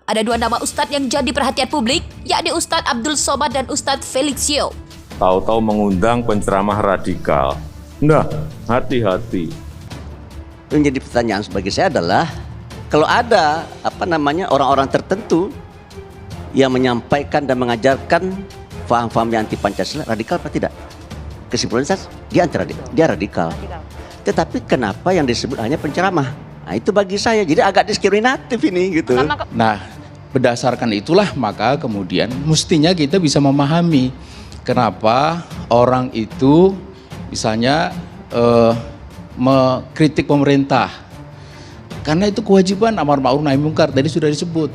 Ada dua nama ustadz yang jadi perhatian publik, yakni Ustadz Abdul Somad dan Ustadz Felixio. Tahu-tahu mengundang penceramah radikal. Nah, hati-hati. Yang jadi pertanyaan bagi saya adalah, kalau ada orang-orang tertentu yang menyampaikan dan mengajarkan paham-paham yang anti Pancasila, radikal apa tidak? Kesimpulan saya, dia radikal. Tetapi kenapa yang disebut hanya penceramah? Nah, itu bagi saya jadi agak diskriminatif ini gitu. Nah, berdasarkan itulah maka kemudian mestinya kita bisa memahami kenapa orang itu misalnya mengkritik pemerintah. Karena itu kewajiban amar ma'ruf nahi munkar, tadi sudah disebut.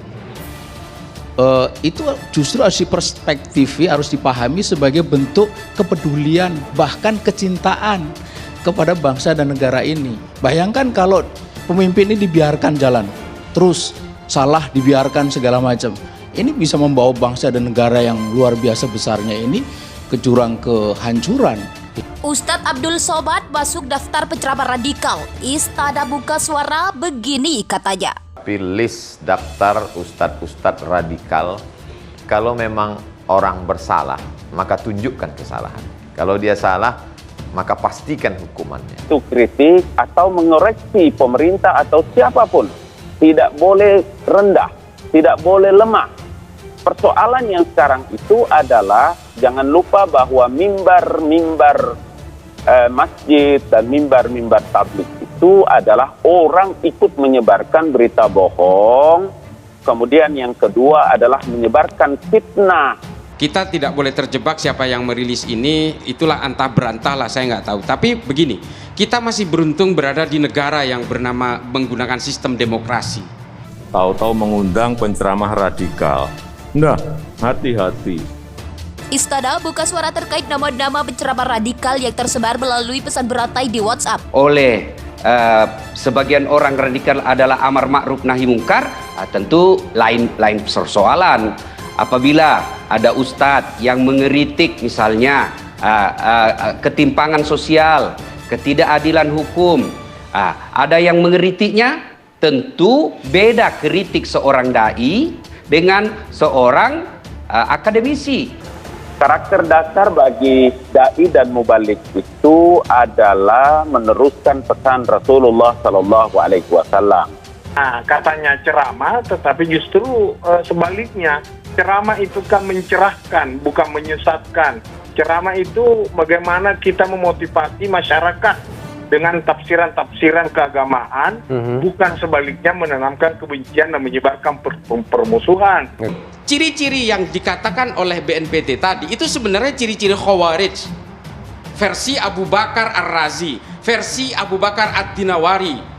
Itu justru harus diperspektifi, harus dipahami sebagai bentuk kepedulian, bahkan kecintaan kepada bangsa dan negara ini. Bayangkan kalau pemimpin ini dibiarkan jalan, terus salah dibiarkan segala macam. Ini bisa membawa bangsa dan negara yang luar biasa besarnya ini ke jurang kehancuran. Ustadz Abdul Somad masuk daftar penceramah radikal. Istana Buka Suara begini katanya. List daftar ustadz-ustadz radikal, kalau memang orang bersalah, maka tunjukkan kesalahan. Kalau dia salah, maka pastikan hukumannya. Itu kritik atau mengoreksi pemerintah atau siapapun. Tidak boleh rendah, tidak boleh lemah. Persoalan yang sekarang itu adalah, jangan lupa bahwa mimbar-mimbar masjid dan mimbar-mimbar tablik itu adalah orang ikut menyebarkan berita bohong. Kemudian yang kedua adalah menyebarkan fitnah. Kita tidak boleh terjebak siapa yang merilis ini, itulah antah berantah lah, saya nggak tahu. Tapi begini, kita masih beruntung berada di negara yang bernama menggunakan sistem demokrasi. Tahu-tahu mengundang penceramah radikal. Nah, hati-hati. Istana Buka Suara terkait nama-nama penceramah radikal yang tersebar melalui pesan berantai di WhatsApp. Oleh sebagian orang radikal adalah amar ma'ruf nahi munkar, tentu lain persoalan. Apabila ada ustadz yang mengeritik misalnya ketimpangan sosial, ketidakadilan hukum, ada yang mengeritiknya, tentu beda kritik seorang dai dengan seorang akademisi. Karakter dasar bagi dai dan mubalik itu adalah meneruskan pesan Rasulullah Sallallahu Alaihi Wasallam. Nah, katanya ceramah, tetapi justru sebaliknya. Ceramah itu kan mencerahkan, bukan menyesatkan. Ceramah itu bagaimana kita memotivasi masyarakat dengan tafsiran-tafsiran keagamaan, bukan sebaliknya menanamkan kebencian dan menyebarkan permusuhan. Ciri-ciri yang dikatakan oleh BNPT tadi itu sebenarnya ciri-ciri Khawarij versi Abu Bakar Ar-Razi, versi Abu Bakar Ad-Dinawari.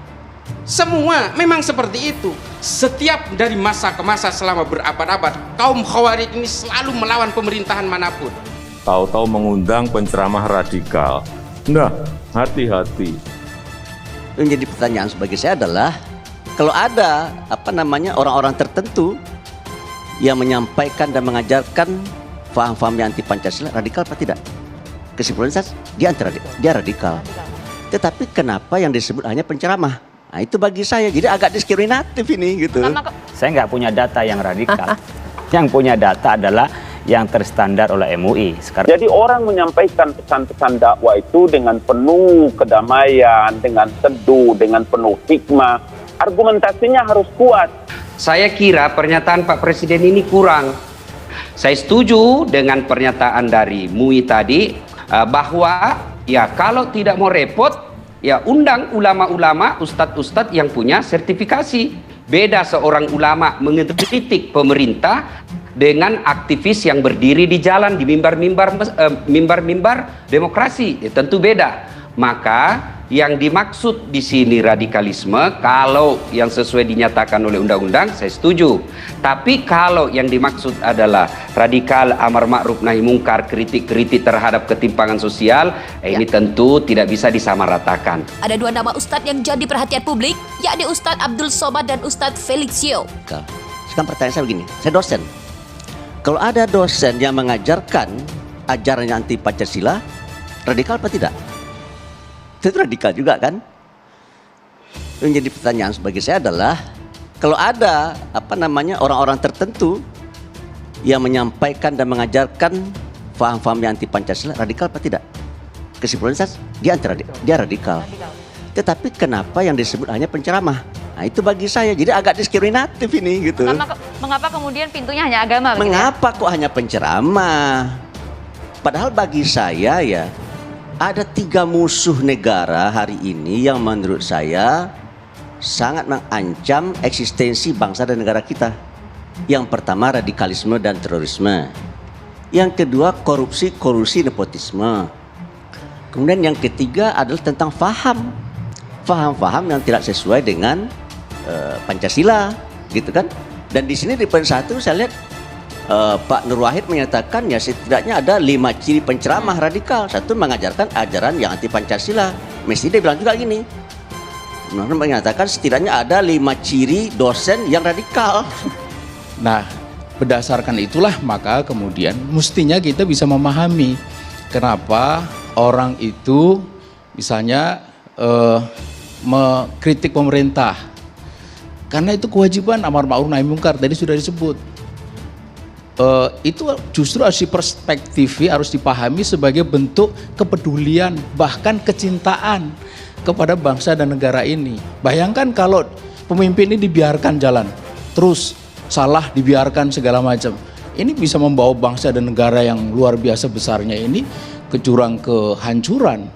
Semua memang seperti itu. Setiap dari masa ke masa selama berabad-abad, kaum Khawarij ini selalu melawan pemerintahan manapun. Tahu-tahu mengundang penceramah radikal. Nah, hati-hati. Yang jadi pertanyaan bagi saya adalah, kalau ada orang-orang tertentu yang menyampaikan dan mengajarkan paham-paham yang anti Pancasila, radikal apa tidak? Kesimpulan saya, dia radikal. Tetapi kenapa yang disebut hanya penceramah? Nah, itu bagi saya jadi agak diskriminatif ini gitu. Saya nggak punya data yang radikal. Yang punya data adalah yang terstandar oleh MUI sekarang. Jadi orang menyampaikan pesan-pesan dakwah itu dengan penuh kedamaian, dengan teduh, dengan penuh hikmah. Argumentasinya harus kuat. Saya kira pernyataan Pak Presiden ini kurang. Saya setuju dengan pernyataan dari MUI tadi bahwa ya kalau tidak mau repot ya undang ulama-ulama, ustadz-ustadz yang punya sertifikasi. Beda seorang ulama mengkritik pemerintah dengan aktivis yang berdiri di jalan di mimbar-mimbar demokrasi, ya, tentu beda. Maka yang dimaksud di sini radikalisme, kalau yang sesuai dinyatakan oleh undang-undang, saya setuju. Tapi kalau yang dimaksud adalah radikal, amar ma'ruf nahi mungkar, kritik-kritik terhadap ketimpangan sosial, ini tentu tidak bisa disamaratakan. Ada dua nama ustadz yang jadi perhatian publik, yakni Ustadz Abdul Somad dan Ustadz Felixio. Sekarang pertanyaan saya begini, saya dosen. Kalau ada dosen yang mengajarkan ajaran yang anti Pancasila, radikal apa tidak? Itu radikal juga kan? Yang jadi pertanyaan bagi saya adalah, kalau ada orang-orang tertentu yang menyampaikan dan mengajarkan faham-faham yang anti Pancasila, radikal apa tidak? Kesimpulannya dia radikal. Tetapi kenapa yang disebut hanya penceramah? Nah, itu bagi saya jadi agak diskriminatif ini gitu. Mengapa kemudian pintunya hanya agama? Mengapa kok hanya penceramah? Padahal bagi saya ya ada 3 musuh negara hari ini yang menurut saya sangat mengancam eksistensi bangsa dan negara kita. Yang pertama radikalisme dan terorisme. Yang kedua korupsi, kolusi, nepotisme. Kemudian yang ketiga adalah tentang faham-faham yang tidak sesuai dengan Pancasila, gitu kan? Dan di sini di poin 1 saya lihat Pak Nur Wahid menyatakan ya setidaknya ada 5 ciri penceramah radikal. 1, mengajarkan ajaran yang anti Pancasila. Mesti dia bilang juga gini. Menyatakan setidaknya ada 5 ciri dosen yang radikal. Nah, berdasarkan itulah maka kemudian mestinya kita bisa memahami kenapa orang itu misalnya mengkritik pemerintah. Karena itu kewajiban amar ma'ruf nahi munkar tadi sudah disebut. Itu justru harus diperspektifi, harus dipahami sebagai bentuk kepedulian bahkan kecintaan kepada bangsa dan negara ini. Bayangkan kalau pemimpin ini dibiarkan jalan terus salah, dibiarkan segala macam, ini bisa membawa bangsa dan negara yang luar biasa besarnya ini ke jurang kehancuran.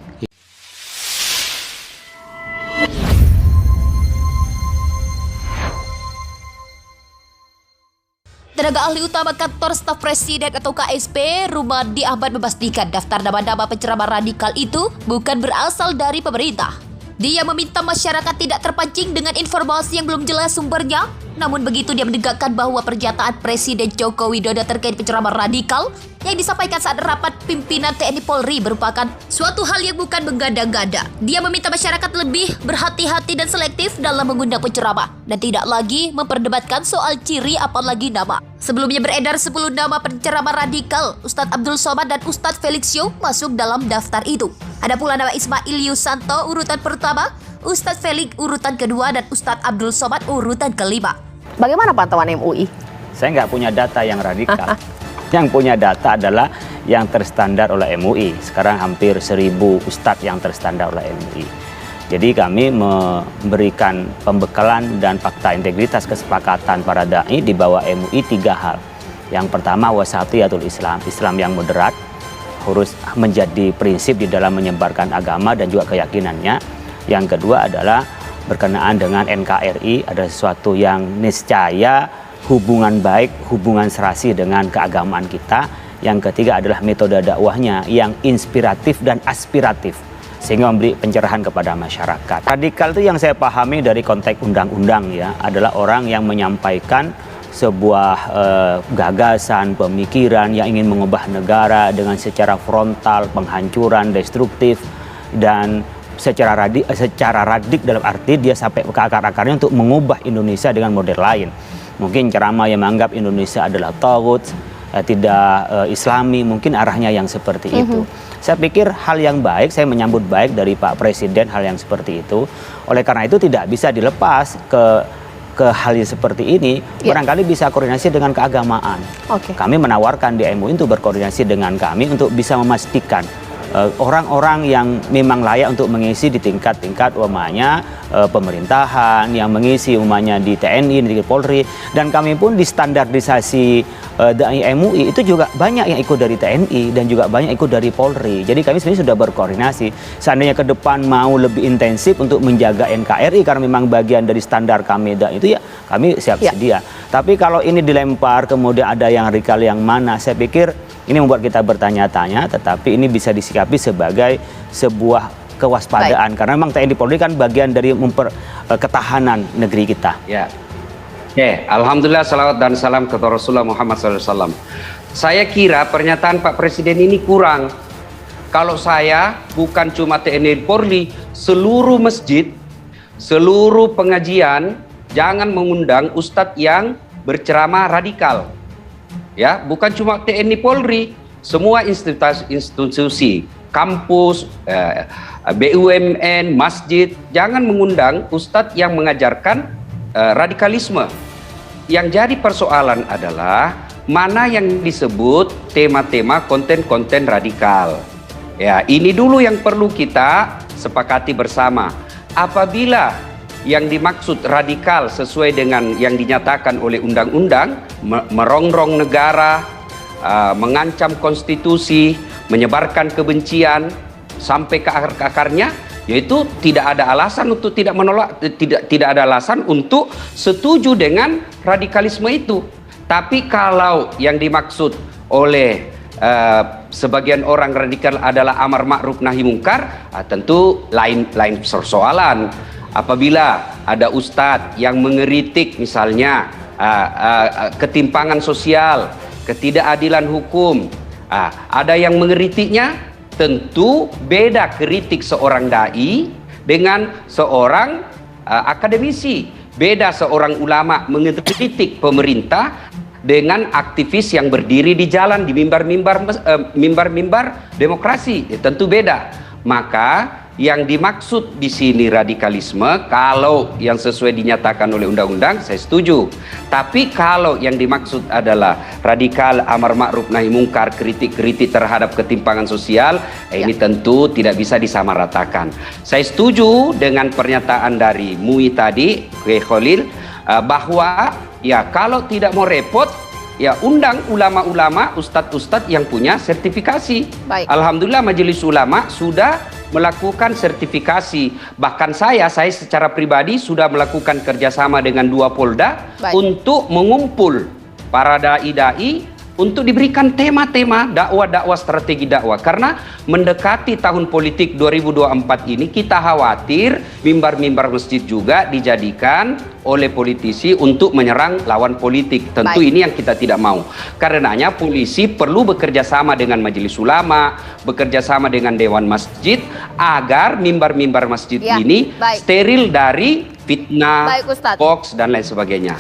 Tenaga ahli utama kantor staf presiden atau KSP, Rumadi Ahmad memastikan daftar nama-nama penceramah radikal itu bukan berasal dari pemerintah. Dia meminta masyarakat tidak terpancing dengan informasi yang belum jelas sumbernya. Namun begitu dia menegakkan bahwa pernyataan Presiden Joko Widodo terkait penceramah radikal yang disampaikan saat rapat pimpinan TNI Polri merupakan suatu hal yang bukan mengada-gada. Dia meminta masyarakat lebih berhati-hati dan selektif dalam mengundang penceramah dan tidak lagi memperdebatkan soal ciri apalagi nama. Sebelumnya beredar 10 nama penceramah radikal, Ustadz Abdul Somad dan Ustadz Felixio masuk dalam daftar itu. Ada pula nama Ismail Yusanto urutan pertama, Ustadz Felix urutan kedua dan Ustadz Abdul Somad urutan kelima. Bagaimana pantauan MUI? Saya nggak punya data yang radikal. Yang punya data adalah yang terstandar oleh MUI. Sekarang hampir 1000 ustadz yang terstandar oleh MUI. Jadi kami memberikan pembekalan dan fakta integritas kesepakatan para da'i di bawah MUI 3 hal. Yang pertama wasatiyatul Islam, Islam yang moderat, harus menjadi prinsip di dalam menyebarkan agama dan juga keyakinannya. Yang kedua adalah berkenaan dengan NKRI, ada sesuatu yang niscaya hubungan baik, hubungan serasi dengan keagamaan kita. Yang ketiga adalah metode dakwahnya yang inspiratif dan aspiratif sehingga memberi pencerahan kepada masyarakat. Radikal itu yang saya pahami dari konteks undang-undang ya, adalah orang yang menyampaikan sebuah gagasan, pemikiran yang ingin mengubah negara dengan secara frontal, penghancuran, destruktif, dan secara radik dalam arti dia sampai ke akar-akarnya untuk mengubah Indonesia dengan model lain. Mungkin ceramah yang menganggap Indonesia adalah taghut, tidak islami, mungkin arahnya yang seperti itu. Saya pikir hal yang baik, saya menyambut baik dari Pak Presiden hal yang seperti itu. Oleh karena itu tidak bisa dilepas ke hal yang seperti ini, barangkali bisa koordinasi dengan keagamaan. Kami menawarkan di MUI untuk berkoordinasi dengan kami untuk bisa memastikan orang-orang yang memang layak untuk mengisi di tingkat-tingkat umpamanya pemerintahan, yang mengisi umpamanya di TNI, di Polri, dan kami pun di standarisasi dari MUI itu juga banyak yang ikut dari TNI dan juga banyak ikut dari Polri. Jadi kami sebenarnya sudah berkoordinasi. Seandainya ke depan mau lebih intensif untuk menjaga NKRI karena memang bagian dari standar kami dan itu ya kami siap sedia. Tapi kalau ini dilempar kemudian ada yang radikal yang mana, saya pikir ini membuat kita bertanya-tanya, tetapi ini bisa disikapi sebagai sebuah kewaspadaan. Karena memang TNI Polri kan bagian dari ketahanan negeri kita. Ya. Alhamdulillah, salawat dan salam kepada Rasulullah Muhammad SAW. Saya kira pernyataan Pak Presiden ini kurang. Kalau saya bukan cuma TNI Polri, seluruh masjid, seluruh pengajian, jangan mengundang ustadz yang berceramah radikal. Ya, bukan cuma TNI Polri, semua institusi, kampus, BUMN, masjid, jangan mengundang ustadz yang mengajarkan radikalisme. Yang jadi persoalan adalah mana yang disebut tema-tema konten-konten radikal. Ya, ini dulu yang perlu kita sepakati bersama. Apabila yang dimaksud radikal sesuai dengan yang dinyatakan oleh undang-undang, merongrong negara, mengancam konstitusi, menyebarkan kebencian sampai ke akar-akarnya, yaitu tidak ada alasan untuk tidak menolak, tidak ada alasan untuk setuju dengan radikalisme itu. Tapi kalau yang dimaksud oleh sebagian orang radikal adalah amar ma'ruf nahi mungkar, tentu lain persoalan. Apabila ada ustadz yang mengeritik misalnya ketimpangan sosial, ketidakadilan hukum, ada yang mengeritiknya, tentu beda kritik seorang dai dengan seorang akademisi. Beda seorang ulama mengkritik pemerintah dengan aktivis yang berdiri di jalan di mimbar-mimbar demokrasi. Tentu beda. Maka yang dimaksud di sini radikalisme, kalau yang sesuai dinyatakan oleh undang-undang, saya setuju. Tapi kalau yang dimaksud adalah radikal, amar ma'ruf nahi mungkar, kritik-kritik terhadap ketimpangan sosial, ini tentu tidak bisa disamaratakan. Saya setuju dengan pernyataan dari MUI tadi, Kiai Khalil, bahwa ya kalau tidak mau repot, ya undang ulama-ulama, ustadz-ustadz yang punya sertifikasi. Baik. Alhamdulillah Majelis Ulama sudah melakukan sertifikasi. Bahkan saya secara pribadi sudah melakukan kerjasama dengan 2 Polda untuk mengumpul para dai-dai untuk diberikan tema-tema dakwah strategi dakwah. Karena mendekati tahun politik 2024 ini, kita khawatir mimbar-mimbar masjid juga dijadikan oleh politisi untuk menyerang lawan politik. Tentu ini yang kita tidak mau. Karenanya polisi perlu bekerja sama dengan Majelis Ulama, bekerja sama dengan Dewan Masjid, agar mimbar-mimbar masjid ini steril dari fitnah, hoax, dan lain sebagainya.